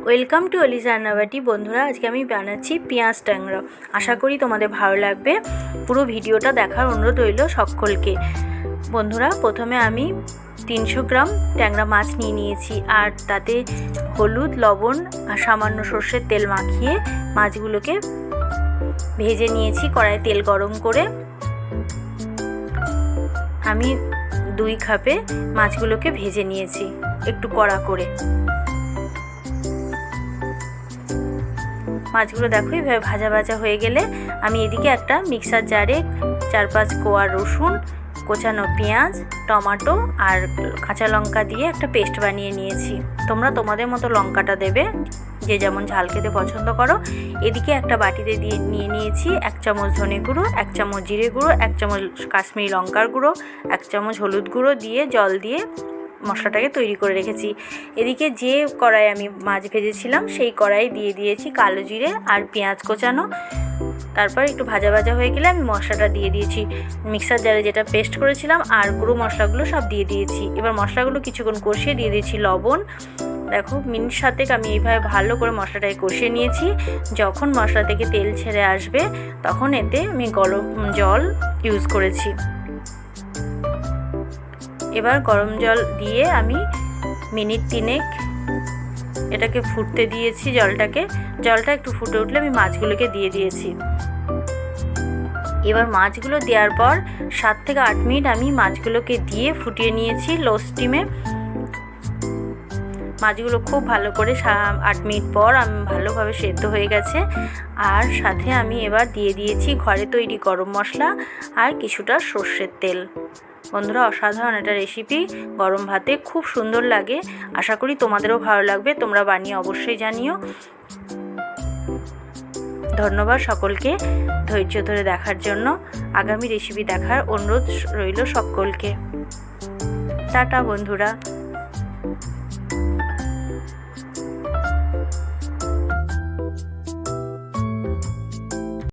Welcome to অলিস রান্নাবাটি। বন্ধুরা, আজকে আমি বানাচ্ছি পেঁয়াজ ট্যাংরা। আশা করি তোমাদের ভালো লাগবে। পুরো ভিডিওটা দেখার অনুরোধ রইল সকলকে। বন্ধুরা, প্রথমে আমি 300 গ্রাম ট্যাংরা মাছ নিয়ে নিয়েছি, আর তাতে হলুদ, লবণ আর সামান্য সর্ষের তেল মাখিয়ে মাছগুলোকে ভেজে নিয়েছি। কড়াইয়ে তেল গরম করে আমি 2 কাপে মাছগুলোকে ভেজে নিয়েছি একটু কড়া করে। মাছগুলো দেখো এইভাবে ভাজা ভাজা হয়ে গেলে আমি এদিকে একটা মিক্সার জারে 4-5 কোয়া রসুন, কোচানো পেঁয়াজ, টমেটো আর কাঁচা লঙ্কা দিয়ে একটা পেস্ট বানিয়ে নিয়েছি। তোমরা তোমাদের মতো লঙ্কাটা দেবে, যে যেমন ঝাল খেতে পছন্দ করো। এদিকে একটা বাটিতে নিয়ে নিয়েছি 1 চামচ ধনে গুঁড়ো, 1 চামচ জিরে গুঁড়ো, 1 চামচ কাশ্মীরি লঙ্কার গুঁড়ো, 1 চামচ হলুদ গুঁড়ো দিয়ে জল দিয়ে মশলাটাকে তৈরি করে রেখেছি। এদিকে যে কড়াই আমি মাছ ভেজেছিলাম সেই কড়াই দিয়ে দিয়েছি কালো জিরে আর পেঁয়াজ কোচানো। তারপর একটু ভাজা ভাজা হয়ে গেলে আমি মশলাটা দিয়ে দিয়েছি, মিক্সার জারে যেটা পেস্ট করেছিলাম, আর গুঁড়ো মশলাগুলো সব দিয়ে দিয়েছি। এবার মশলাগুলো কিছুক্ষণ কষিয়ে দিয়ে দিয়েছি লবণ। দেখো মিনিট 7 আমি এইভাবে ভালো করে মশলাটাকে কষিয়ে নিয়েছি। যখন মশলা থেকে তেল ছেড়ে আসবে তখন এতে আমি গরম জল ইউজ করেছি। এবার গরম জল দিয়ে আমি মিনিট 3 এটাকে ফুটতে দিয়েছি। জলটা একটু ফুটে উঠলে আমি মাছগুলোকে দিয়ে দিয়েছি। এবার মাছগুলো দেওয়ার পর 7 থেকে 8 মিনিট আমি মাছগুলোকে দিয়ে ফুটিয়ে নিয়েছি লো স্টিমে। মাছগুলো খুব ভালো করে 8 মিনিট পর আমি ভালোভাবে সেদ্ধ হয়ে গেছে। আর সাথে আমি এবার দিয়ে দিয়েছি ঘরে তৈরি গরম মশলা আর কিছুটা সর্ষের তেল। বন্ধুরা, অসাধারণ একটা রেসিপি, গরম ভাতে খুব সুন্দর লাগে। আশা করি তোমাদেরও ভালো লাগবে। তোমরা বানিয়ে অবশ্যই জানিও। ধন্যবাদ সকলকে ধৈর্য ধরে দেখার জন্য। আগামী রেসিপি দেখার অনুরোধ রইল সকলকে। টাটা বন্ধুরা।